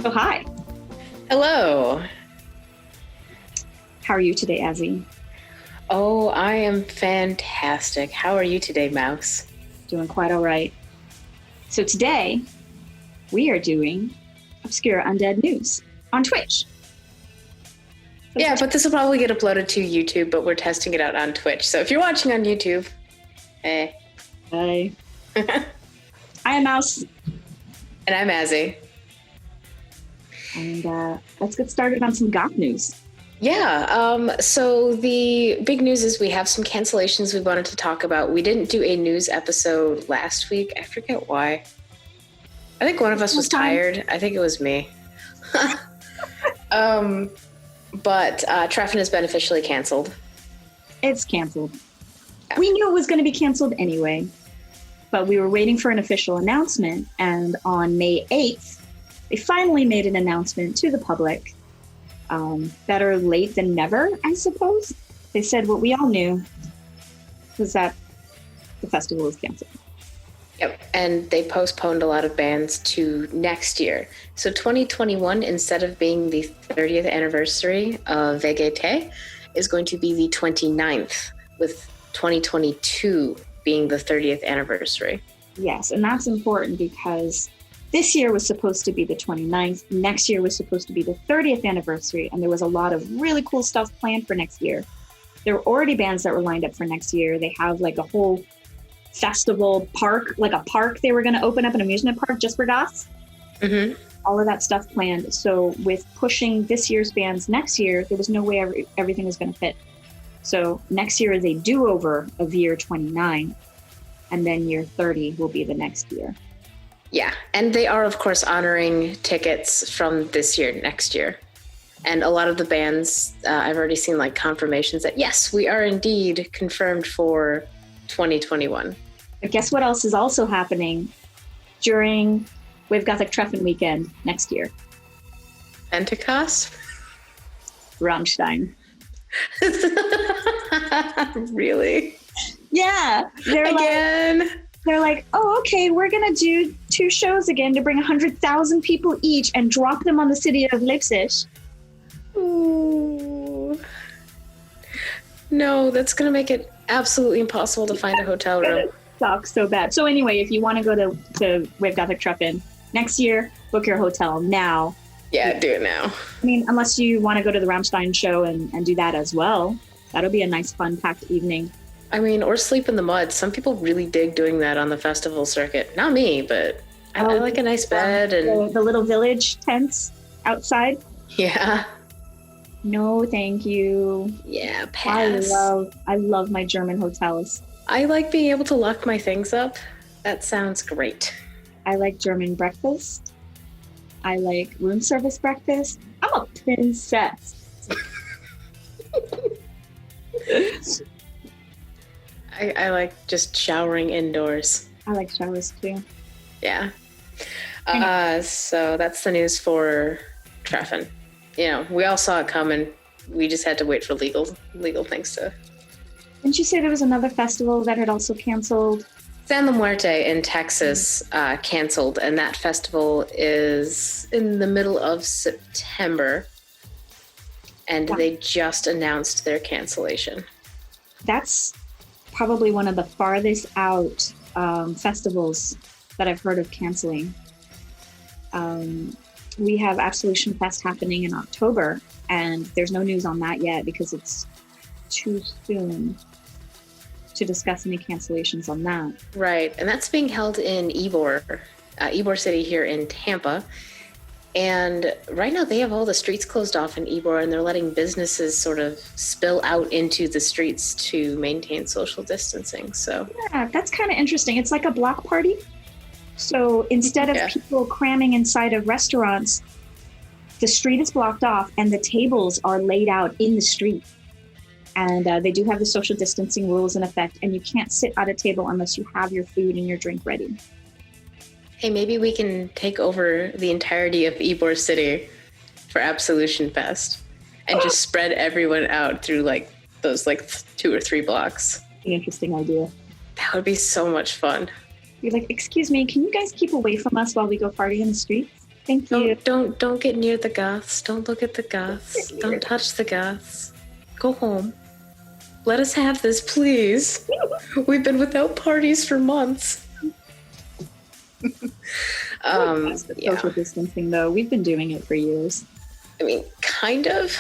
Oh, hi. Hello. How are you today, Azy? Oh, I am fantastic. How are you today, Mouse? Doing quite all right. So today we are doing obscure undead news on Twitch. Yeah, but this will probably get uploaded to YouTube, but we're testing it out on Twitch. So if you're watching on YouTube, hey. Hi. I am Mouse. And I'm Azy. And let's get started on some Goth news. Yeah, so the big news is we have some cancellations we wanted to talk about. We didn't do a news episode last week. I forget why. I think one of us was tired. I think it was me. But Treffen has been officially canceled. It's canceled. Yeah. We knew it was going to be canceled anyway, but we were waiting for an official announcement. And on May 8th, they finally made an announcement to the public. Better late than never, I suppose. They said what we all knew was that the festival is canceled. Yep, and they postponed a lot of bands to next year. So 2021, instead of being the 30th anniversary of WGT, is going to be the 29th, with 2022 being the 30th anniversary. Yes, and that's important because this year was supposed to be the 29th. Next year was supposed to be the 30th anniversary, and there was a lot of really cool stuff planned for next year. There were already bands that were lined up for next year. They have like a whole festival park, like a park they were going to open up, an amusement park just for goths. Mm-hmm. All of that stuff planned. So with pushing this year's bands next year, there was no way everything was going to fit. So next year is a do-over of year 29, and then year 30 will be the next year. Yeah, and they are, of course, honoring tickets from this year, next year. And a lot of the bands, I've already seen like confirmations that, yes, we are indeed confirmed for 2021. But guess what else is also happening during Wave Gothic Treffen weekend next year? Pentecost? Rammstein. Really? Yeah. They're like, oh, okay, we're going to do 2 shows again to bring 100,000 people each and drop them on the city of Leipzig. Ooh. No, that's going to make it absolutely impossible to find a hotel room. Sucks so bad. So anyway, if you want to go to Wave Gothic Treffen next year, book your hotel now. Yeah, do it now. I mean, unless you want to go to the Rammstein show and do that as well. That'll be a nice, fun, packed evening. I mean, or sleep in the mud. Some people really dig doing that on the festival circuit. Not me, but I like a nice bed. And the little village tents outside. Yeah. No, thank you. Yeah, pass. I love my German hotels. I like being able to lock my things up. That sounds great. I like German breakfast. I like room service breakfast. I'm a princess. I like just showering indoors. I like showers too. Yeah. So that's the news for Treffen. You know, we all saw it coming. We just had to wait for legal things to. Didn't you say there was another festival that had also canceled? San Muerte in Texas canceled, and that festival is in the middle of September, and they just announced their cancellation. That's probably one of the farthest out festivals that I've heard of canceling. We have Absolution Fest happening in October, and there's no news on that yet because it's too soon to discuss any cancellations on that. Right, and that's being held in Ybor City here in Tampa. And right now they have all the streets closed off in Ybor, and they're letting businesses sort of spill out into the streets to maintain social distancing. So yeah, that's kind of interesting. It's like a block party. So instead of people cramming inside of restaurants, the street is blocked off and the tables are laid out in the street. And they do have the social distancing rules in effect, and you can't sit at a table unless you have your food and your drink ready. Hey, maybe we can take over the entirety of Ybor City for Absolution Fest and just spread everyone out through like those like 2 or 3 blocks. An interesting idea. That would be so much fun. You're like, excuse me, can you guys keep away from us while we go party in the streets? Thank you. Don't get near the Goths. Don't look at the Goths. Don't touch the Goths. Go home. Let us have this, please. We've been without parties for months. Social distancing, though. We've been doing it for years. I mean, kind of.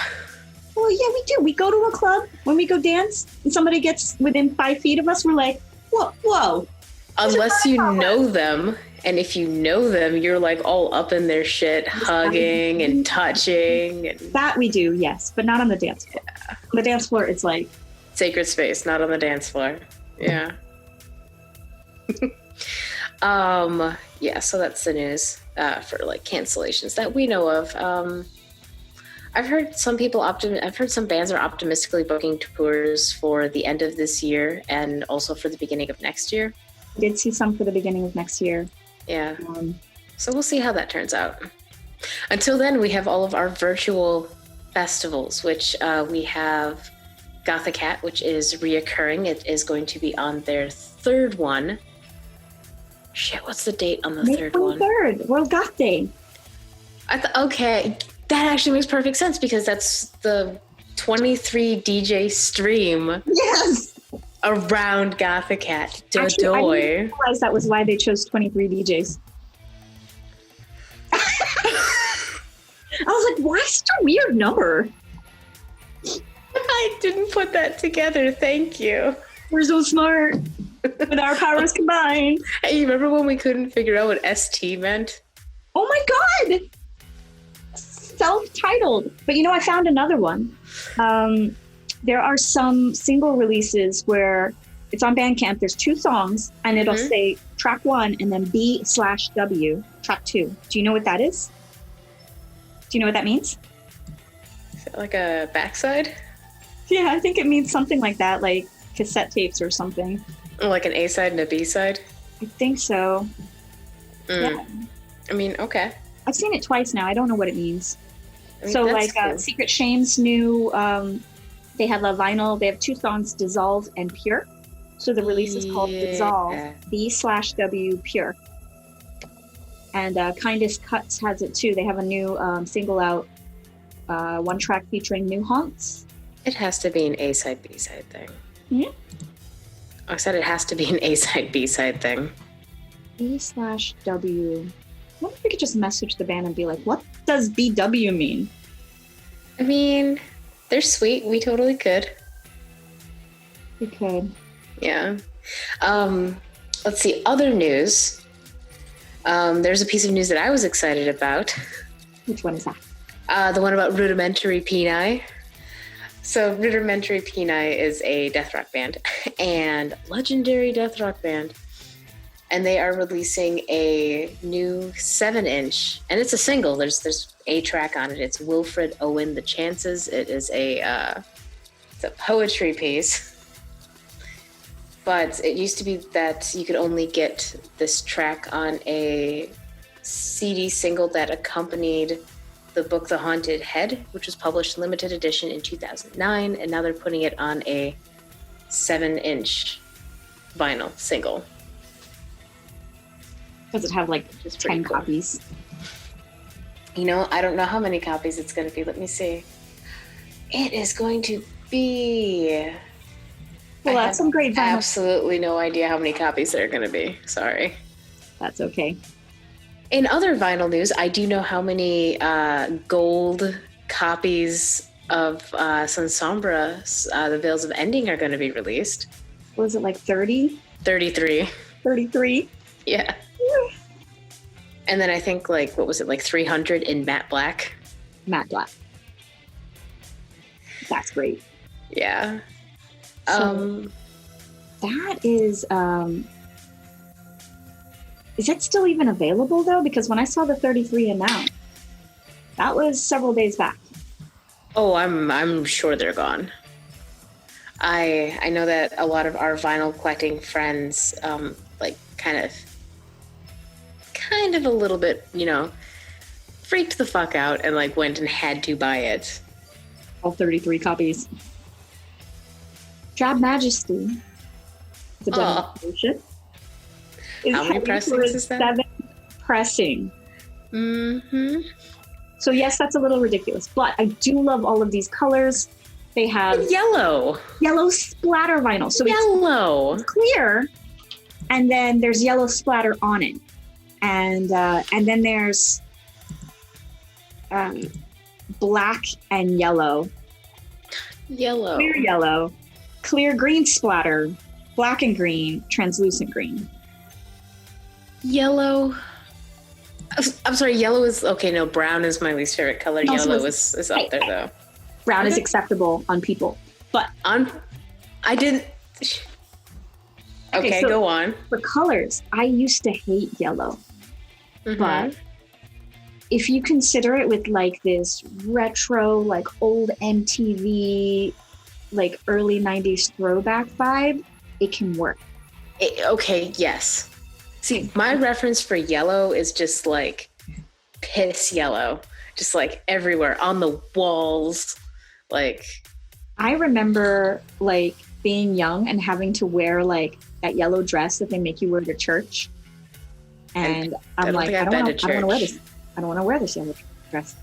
Well, yeah, we do. We go to a club when we go dance, and somebody gets within 5 feet of us. We're like, whoa. Unless you know them, and if you know them, you're like all up in their shit, hugging and touching. And that we do, yes, but not on the dance floor. Yeah. On the dance floor, it's like sacred space, not on the dance floor. Yeah. Yeah, so that's the news for like cancellations that we know of. I've heard some bands are optimistically booking tours for the end of this year and also for the beginning of next year. I did see some for the beginning of next year. Yeah. So we'll see how that turns out. Until then, we have all of our virtual festivals, which we have Gothicat, which is reoccurring. It is going to be on their third one. Shit, what's the date on the third one? May 23rd, World Goth Day. Okay, that actually makes perfect sense because that's the 23 DJ stream. Yes. Around Gothicat. Actually, I didn't realize that was why they chose 23 DJs. I was like, why is it a weird number? I didn't put that together. Thank you. We're so smart. With our powers combined. Hey, you remember when we couldn't figure out what ST meant? Oh my God! Self-titled. But I found another one. There are some single releases where it's on Bandcamp. There's 2 songs, and it'll say track 1 and then B/W, track 2. Do you know what that is? Do you know what that means? Is it like a backside? Yeah, I think it means something like that, like cassette tapes or something. Like an A side and a B side? I think so. Yeah. I mean, okay. I've seen it twice now. I don't know what it means. I mean, so, like, cool. Secret Shame's new, they have a vinyl. They have 2 songs, Dissolve and Pure. So the release is called Dissolve, B/W Pure. And Kindest Cuts has it too. They have a new single out, 1 track featuring New Haunts. It has to be an A side, B side thing. Mm-hmm. I said it has to be an A side, B side thing. B/W. I wonder if we could just message the band and be like, what does BW mean? I mean, they're sweet. We totally could. We could. Yeah. Let's see. Other news. There's a piece of news that I was excited about. Which one is that? The one about Rudimentary Peni. So Rudimentary Peni is a death rock band and legendary death rock band. And they are releasing a new 7-inch, and it's a single. There's a track on it. It's Wilfred Owen, The Chances. It is it's a poetry piece. But it used to be that you could only get this track on a CD single that accompanied the book The Haunted Head, which was published limited edition in 2009, and now they're putting it on a 7-inch vinyl single. Does it have like just 10 copies? I don't know how many copies it's going to be. Let me see. It is going to be... Well, that's some great vinyl. Absolutely no idea how many copies there are going to be. Sorry. That's okay. In other vinyl news, I do know how many gold copies of Sansombra, The Veils of Ending, are going to be released. Was it like 30? 33. 33? Yeah. And then I think, like, what was it, like 300 in matte black? Matte black. That's great. Yeah. So that is it still even available though? Because when I saw the 33 amount, that was several days back. Oh, I'm sure they're gone. I know that a lot of our vinyl collecting friends, like kind of a little bit, freaked the fuck out and like went and had to buy it. All 33 copies. Drab Majesty. The demonstration. How many pressings is that? 7 pressing. Mm-hmm. So yes, that's a little ridiculous, but I do love all of these colors. They have Yellow splatter vinyl. So yellow. It's clear, and then there's yellow splatter on it. And then there's black and yellow. Clear green splatter, black and green, translucent green. Yellow. I'm sorry, yellow is okay. No, brown is my least favorite color. No, yellow is up there though. Brown is acceptable on people, but I didn't. Okay, so go on. For colors, I used to hate yellow, but if you consider it with like this retro, like old MTV, like early 90s throwback vibe, it can work. Okay, yes. See, my reference for yellow is just like piss yellow, just like everywhere on the walls. Like, I remember like being young and having to wear like that yellow dress that they make you wear to church. And I'm like, I don't want to wear this. I don't want to wear this yellow dress.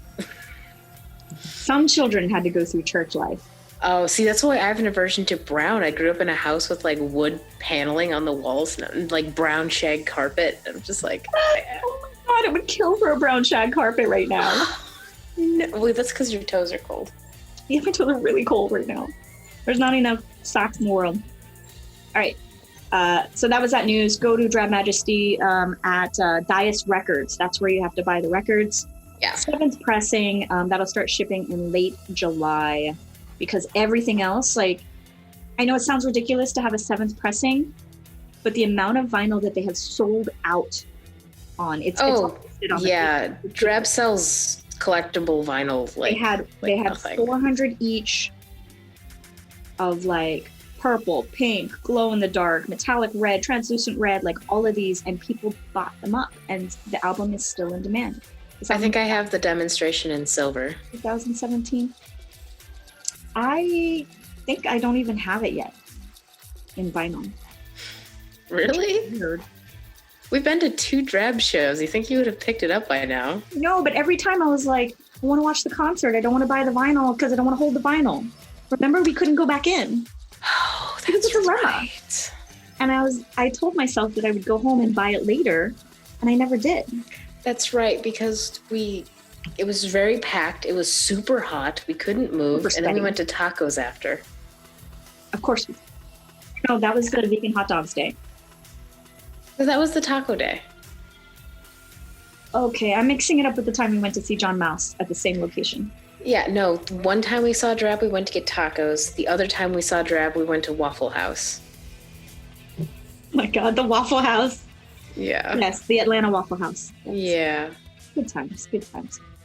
Some children had to go through church life. Oh, see, that's why I have an aversion to brown. I grew up in a house with like wood paneling on the walls and like brown shag carpet. I'm just like, oh my God, it would kill for a brown shag carpet right now. No, well, that's because your toes are cold. Yeah, my toes are really cold right now. There's not enough socks in the world. All right. So that was that news. Go to Drab Majesty at Dias Records. That's where you have to buy the records. Yeah. 7th pressing. That'll start shipping in late July. Because everything else, like, I know it sounds ridiculous to have a 7th pressing, but the amount of vinyl that they have sold out on, it's listed on yeah. Drab sells collectible vinyl. Like they had 400 each of like purple, pink, glow in the dark, metallic red, translucent red, like all of these, and people bought them up, and the album is still in demand. I think I have the demonstration in silver. 2017. I think I don't even have it yet in vinyl. Really? Weird. We've been to 2 Drab shows. You think you would have picked it up by now? No, but every time I was like, I want to watch the concert. I don't want to buy the vinyl because I don't want to hold the vinyl. Remember, we couldn't go back in. Oh, that's right. And I told myself that I would go home and buy it later, and I never did. That's right, because it was very packed. It was super hot. We couldn't move. And then we went to tacos after. Of course. No, that was the vegan hot dogs day. That was the taco day. Okay, I'm mixing it up with the time we went to see Azy Maus at the same location. Yeah, no. One time we saw Drab, we went to get tacos. The other time we saw Drab, we went to Waffle House. Oh my God, the Waffle House. Yeah. Yes, the Atlanta Waffle House. Yeah. Good times.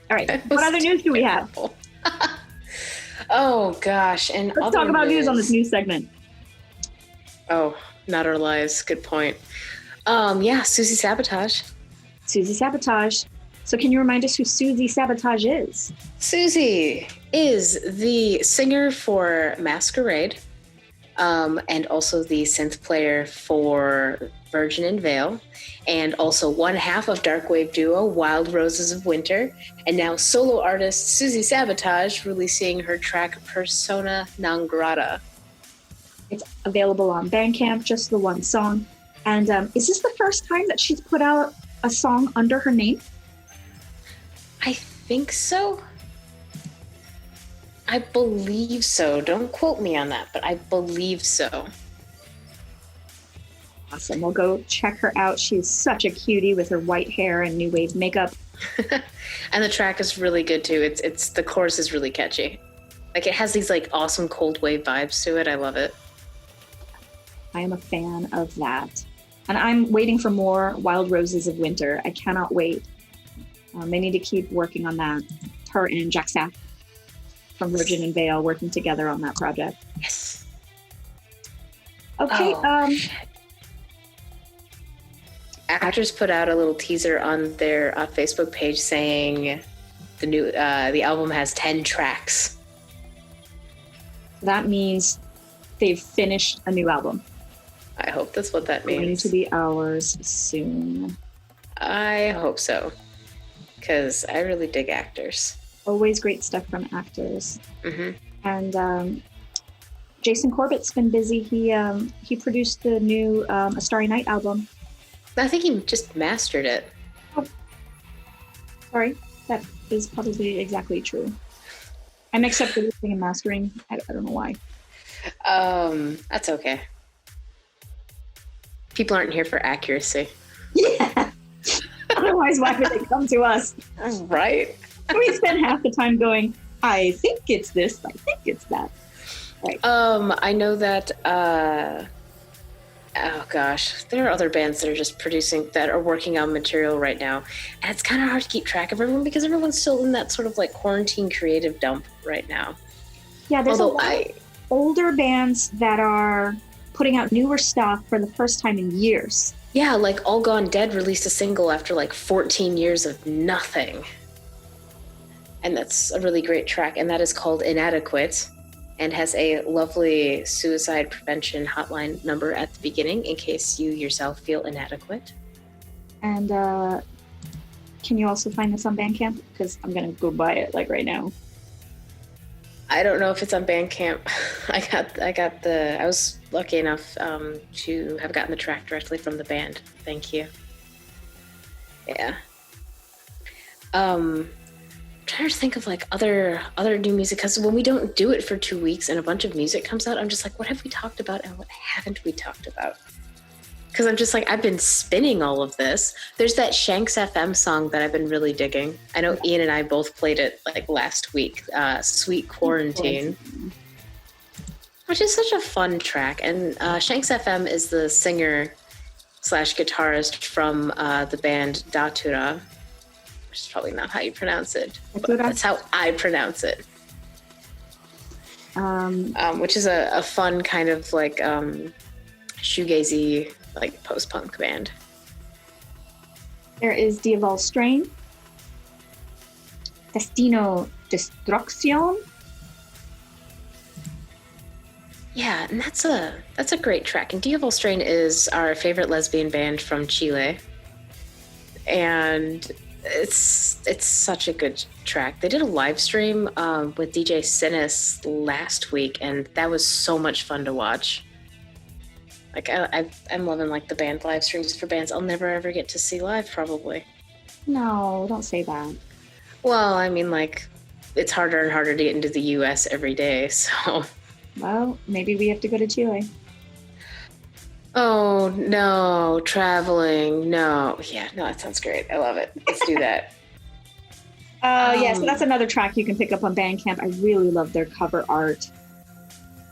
All right, what other news do we have? Oh, gosh. And let's talk about news on this news segment. Oh, not our lives. Good point. Yeah, Susie Sabotage. Susie Sabotage. So can you remind us who Susie Sabotage is? Susie is the singer for Masquerade, and also the synth player for Virgin and Veil, and also one half of darkwave duo Wild Roses of Winter, and now solo artist Susie Sabotage releasing her track Persona Non Grata. It's available on Bandcamp, just the one song. And is this the first time that she's put out a song under her name? I think so. I believe so. Don't quote me on that, but I believe so. Awesome. We'll go check her out. She's such a cutie with her white hair and new wave makeup. And the track is really good too. It's the chorus is really catchy. Like it has these like awesome cold wave vibes to it. I love it. I am a fan of that. And I'm waiting for more Wild Roses of Winter. I cannot wait. They need to keep working on that. Her and Jack Sack from Virgin and Veil working together on that project. Yes. Okay. Actors put out a little teaser on their Facebook page saying the album has 10 tracks. That means they've finished a new album. I hope that's what that means. Going to be ours soon. I hope so. because I really dig Actors. Always great stuff from Actors. Mm-hmm. And Jason Corbett's been busy. He produced the new A Starry Night album. I think he just mastered it. Oh, sorry, that is probably exactly true. I mixed up producing and mastering. I don't know why. That's okay. People aren't here for accuracy. Yeah. Otherwise, why would they come to us? Right. We spend half the time going, I think it's this, I think it's that. Right. I know that, oh gosh, there are other bands that are just that are working on material right now. And it's kind of hard to keep track of everyone because everyone's still in that sort of like quarantine creative dump right now. Yeah, there's a lot of older bands that are putting out newer stuff for the first time in years. Yeah, like All Gone Dead released a single after like 14 years of nothing. And that's a really great track, and that is called Inadequate, and has a lovely suicide prevention hotline number at the beginning in case you yourself feel inadequate. And can you also find this on Bandcamp? Because I'm going to go buy it like right now. I don't know if it's on Bandcamp. I was lucky enough to have gotten the track directly from the band. Thank you. Yeah. Trying to think of like other new music, because when we don't do it for 2 weeks and a bunch of music comes out, I'm just like, what have we talked about and what haven't we talked about? Because I'm just like, I've been spinning all of this. There's that Shanks FM song that I've been really digging. I know Ian and I both played it like last week, Sweet Quarantine, which is such a fun track. And Shanks FM is the singer / guitarist from the band Datura, which is probably not how you pronounce it, but that's how I pronounce it. Which is a fun kind of like shoegazy, like post-punk band. There is Diaval Strain, Destino Destrucción. Yeah, and that's a great track. And Diaval Strain is our favorite lesbian band from Chile, and it's such a good track. They did a live stream with DJ Sinis last week, and that was so much fun to watch. Like I'm loving like the band live streams for bands I'll never ever get to see live, probably. No, don't say that. Well, I mean, like, it's harder and harder to get into the US every day, so. Well, maybe we have to go to Chile. Oh, no, traveling, no. Yeah, no, that sounds great. I love it. Let's do that. Yeah, so that's another track you can pick up on Bandcamp. I really love their cover art.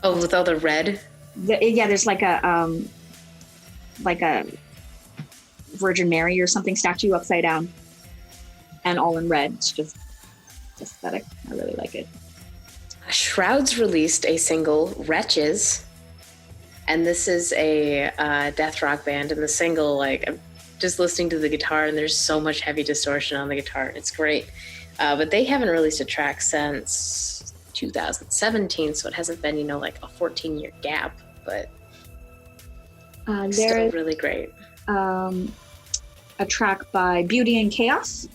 Oh, with all the red? There's like a Virgin Mary or something statue upside down and all in red. It's just aesthetic. I really like it. Shrouds released a single, Wretches, and this is a death rock band, and the single, like, I'm just listening to the guitar and there's so much heavy distortion on the guitar. It's great. But they haven't released a track since 2017, so it hasn't been, like a 14-year gap, but still really great. A track by Beauty and Chaos.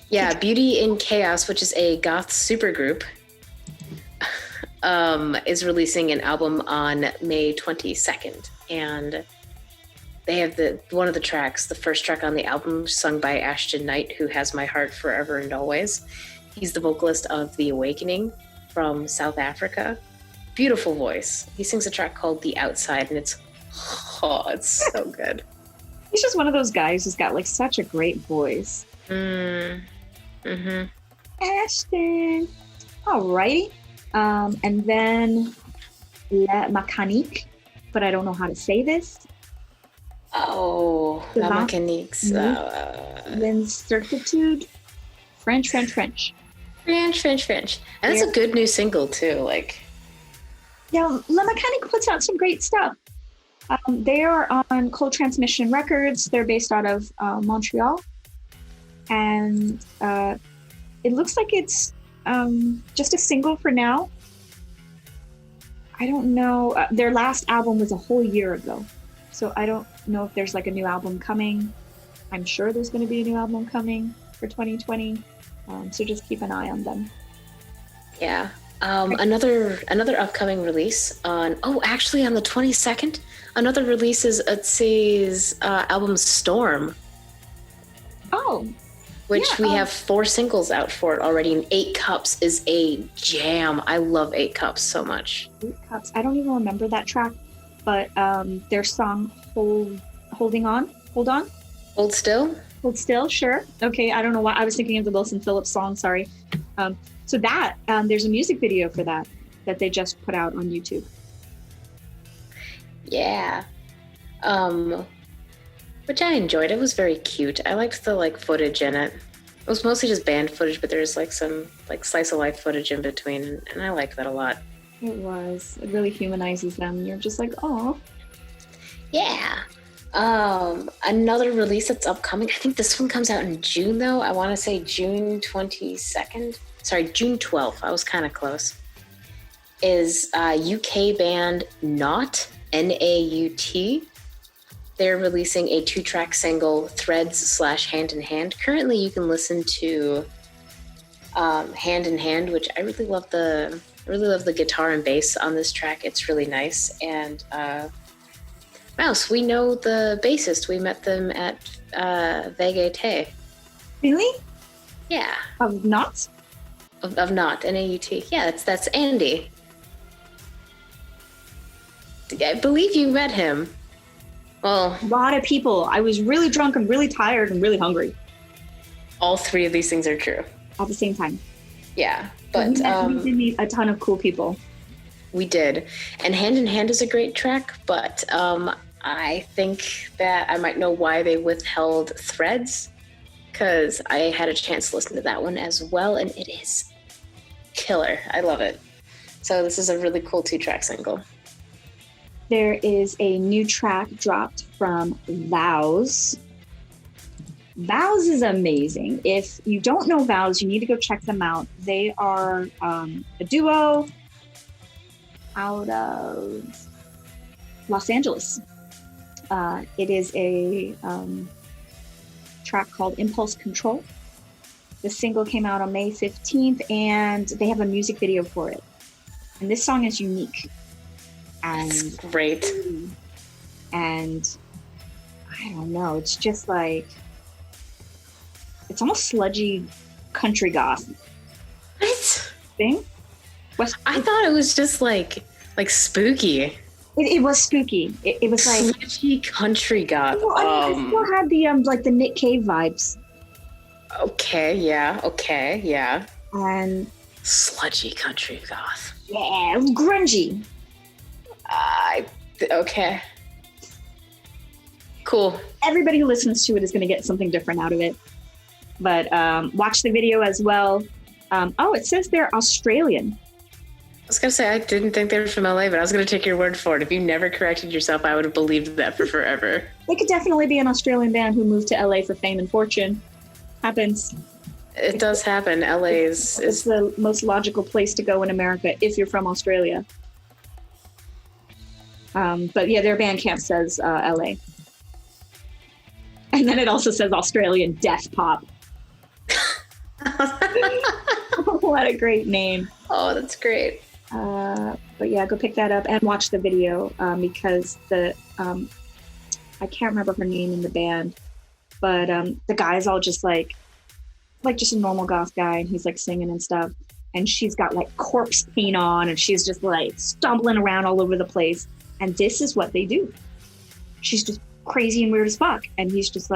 Yeah, Beauty in Chaos, which is a goth supergroup, is releasing an album on May 22nd. And they have one of the tracks, the first track on the album, sung by Ashton Knight, who has my heart forever and always. He's the vocalist of The Awakening from South Africa. Beautiful voice. He sings a track called The Outside, and it's so good. He's just one of those guys who's got like such a great voice. Mm-hmm. Ashton. Alrighty. And then La Mécanique, but I don't know how to say this. Oh, La Mécanique. L'incertitude. French. French. And it's a good new single too. Like, yeah, La Mécanique puts out some great stuff. They are on Cold Transmission Records. They're based out of Montreal. And it looks like it's just a single for now. I don't know. Their last album was a whole year ago. So I don't know if there's like a new album coming. I'm sure there's going to be a new album coming for 2020. So just keep an eye on them. Yeah. Another upcoming release actually on the 22nd, another release is Azy's album Storm. Oh, which we have 4 singles out for it already, and 8 Cups is a jam. I love 8 Cups so much. 8 Cups. I don't even remember that track, but their song Hold Still, sure. Okay, I don't know why. I was thinking of the Wilson Phillips song, sorry. So that, there's a music video for that they just put out on YouTube. Yeah. Which I enjoyed. It was very cute. I liked the footage in it. It was mostly just band footage, but there's some slice of life footage in between, and I liked that a lot. It was. It really humanizes them. You're just like, oh. Yeah. Another release that's upcoming. I think this one comes out in June though. I want to say June 22nd. Sorry, June 12th. I was kind of close. Is UK band Naut, N-A-U-T. They're releasing a 2-track single, Threads/Hand in Hand. Currently, you can listen to Hand in Hand, which I really love the guitar and bass on this track. It's really nice. And Maus, we know the bassist. We met them at WGT. Really? Yeah. Of Naut? Of Naut, N-A-U-T. Yeah, that's Andy. I believe you met him. Well, a lot of people. I was really drunk and really tired and really hungry. All 3 of these things are true. At the same time. Yeah, but we did meet a ton of cool people. We did. And Hand in Hand is a great track, but I think that I might know why they withheld Threads, because I had a chance to listen to that one as well, and it is killer. I love it. So this is a really cool 2-track single. There is a new track dropped from Vows. Vows is amazing. If you don't know Vows, you need to go check them out. They are a duo out of Los Angeles. It is a track called Impulse Control. The single came out on May 15th, and they have a music video for it. And this song is unique. And it's great. And I don't know, it's just it's almost sludgy country goth. What? Thing? I thought it was just like spooky. It was spooky. It was sludgy country goth. It still had the Nick Cave vibes. Okay, yeah. And sludgy country goth. Yeah, grungy. Okay. Cool. Everybody who listens to it is going to get something different out of it. But watch the video as well. It says they're Australian. I was going to say, I didn't think they were from LA, but I was going to take your word for it. If you never corrected yourself, I would have believed that for forever. They could definitely be an Australian band who moved to LA for fame and fortune. Happens. It does happen. LA is the most logical place to go in America if you're from Australia. But yeah, their Bandcamp says LA. And then it also says Australian death pop. What a great name. Oh, that's great. But yeah, go pick that up and watch the video because I can't remember her name in the band, but the guy's all just like just a normal goth guy, and he's singing and stuff, and she's got corpse paint on, and she's just stumbling around all over the place. And this is what they do. She's just crazy and weird as fuck. And he's just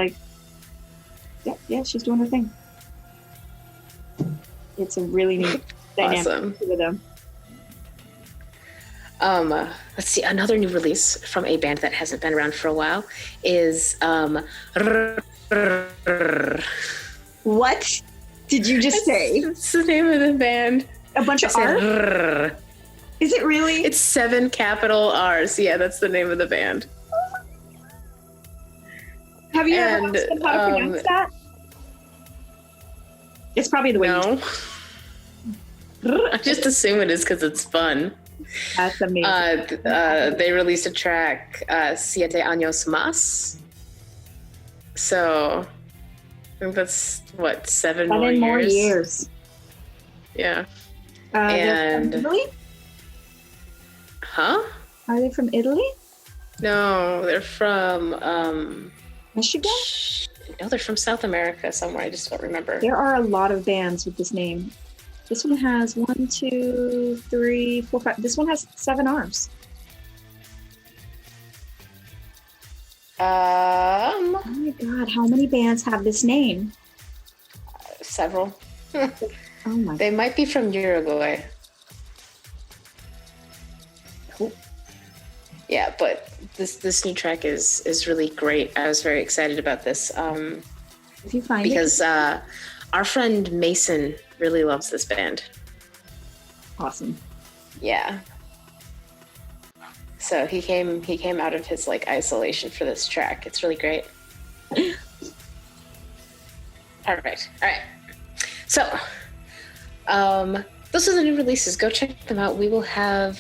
yeah, she's doing her thing. It's a really neat dynamic with them. Let's see. Another new release from a band that hasn't been around for a while is What did you just say? It's the name of the band. A bunch of R's? Is it really? It's 7 capital R's. Yeah, that's the name of the band. Have you ever asked them how to pronounce that? It's probably the way No. I just assume it is because it's fun. That's amazing. They released a track, Siete Años Más. So I think that's what, 7 more Seven more years? years. Yeah. They're from Italy? Huh? Are they from Italy? No, they're from Michigan? no, they're from South America somewhere. I just don't remember. There are a lot of bands with this name. This one has 1, 2, 3, 4, 5. This one has 7 arms. Oh my god, how many bands have this name? Several. Oh my. They might be from Uruguay. Cool. Yeah, but this new track is really great. I was very excited about this. If you find because it. Our friend Mason really loves this band. Awesome. Yeah. So he came out of his like isolation for this track. It's really great. All right. So, those are the new releases. Go check them out. We will have,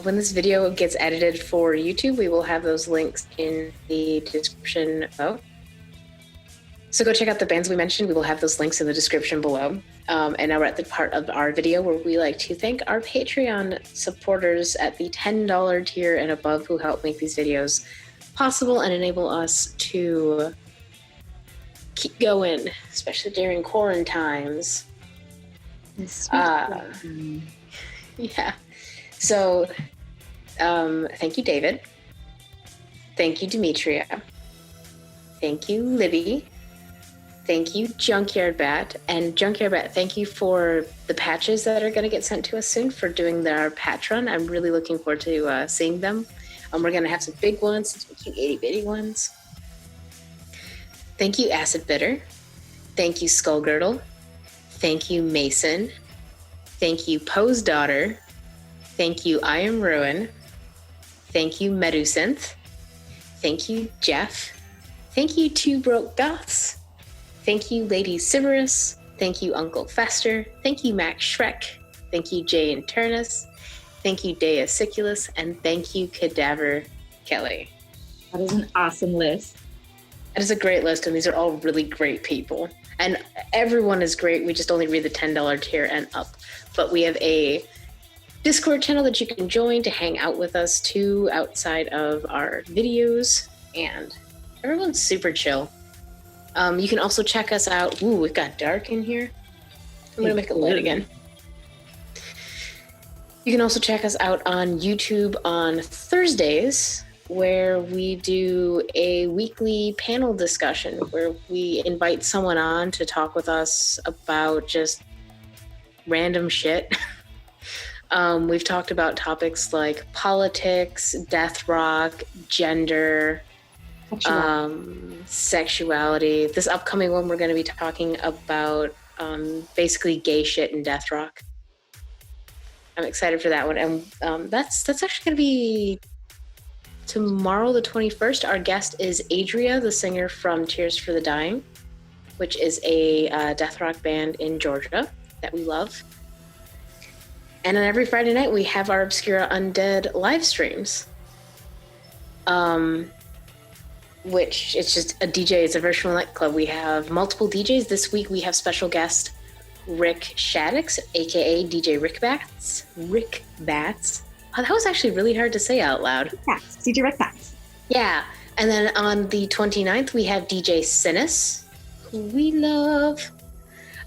when this video gets edited for YouTube, we will have those links in the description below. So go check out the bands we mentioned. We will have those links in the description below. And now we're at the part of our video where we like to thank our Patreon supporters at the $10 tier and above who help make these videos possible and enable us to keep going, especially during quarantine times. Yeah. So, thank you, David. Thank you, Demetria. Thank you, Libby. Thank you, Junkyard Bat. And Junkyard Bat, thank you for the patches that are going to get sent to us soon for doing our patch run. I'm really looking forward to seeing them. We're going to have some big ones, some cute itty-bitty ones. Thank you, Acid Bitter. Thank you, Skullgirdle. Thank you, Mason. Thank you, Poe's Daughter. Thank you, I Am Ruin. Thank you, Medusynth. Thank you, Jeff. Thank you, Two Broke Goths. Thank you, Lady Siberus. Thank you, Uncle Fester. Thank you, Max Shrek. Thank you, Jay Internus. Thank you, Dea Siculus. And thank you, Cadaver Kelly. That is an awesome list. That is a great list, and these are all really great people. And everyone is great. We just only read the $10 tier and up. But we have a Discord channel that you can join to hang out with us too outside of our videos. And everyone's super chill. You can also check us out. Ooh, it got dark in here. I'm going to make it light again. You can also check us out on YouTube on Thursdays, where we do a weekly panel discussion where we invite someone on to talk with us about just random shit. We've talked about topics like politics, death rock, gender, sexuality. This upcoming one, we're going to be talking about basically gay shit and death rock. I'm excited for that one. And that's actually going to be tomorrow, the 21st. Our guest is Adria, the singer from Tears for the Dying, which is a death rock band in Georgia that we love. And then every Friday night, we have our Obscura Undead live streams. Which it's just a DJ, it's a virtual nightclub. We have multiple DJs. This week we have special guest Rick Shaddix, aka DJ Rick Bats. Rick Bats. Oh, that was actually really hard to say out loud. Bats. DJ Rick Bats. Yeah. And then on the 29th, we have DJ Sinus, who we love.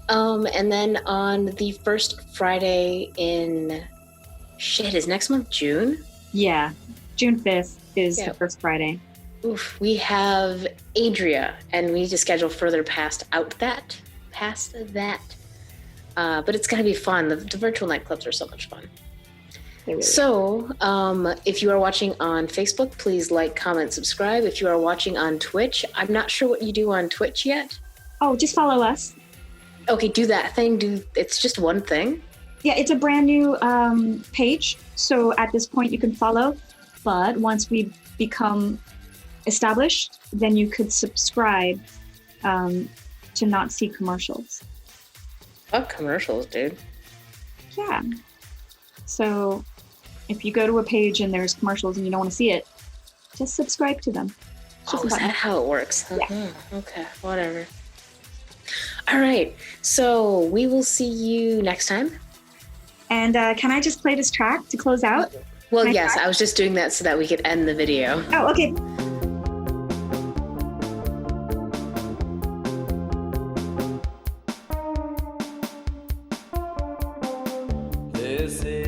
And then on the first Friday in... is next month June? Yeah. June 5th is the first Friday. Oof, we have Adria, and we need to schedule further past that. But it's going to be fun. The virtual nightclubs are so much fun. Really so, if you are watching on Facebook, please like, comment, subscribe. If you are watching on Twitch, I'm not sure what you do on Twitch yet. Oh, just follow us. Okay, do that thing. It's just one thing. Yeah, it's a brand new page. So at this point, you can follow. But once we become established, then you could subscribe to not see commercials. Fuck commercials, dude. Yeah. So if you go to a page and there's commercials and you don't want to see it, just subscribe to them. Oh, is that how it works? Yeah. Okay, whatever. All right, so we will see you next time. And can I just play this track to close out? Well, yes, I was just doing that so that we could end the video. Oh, okay. This is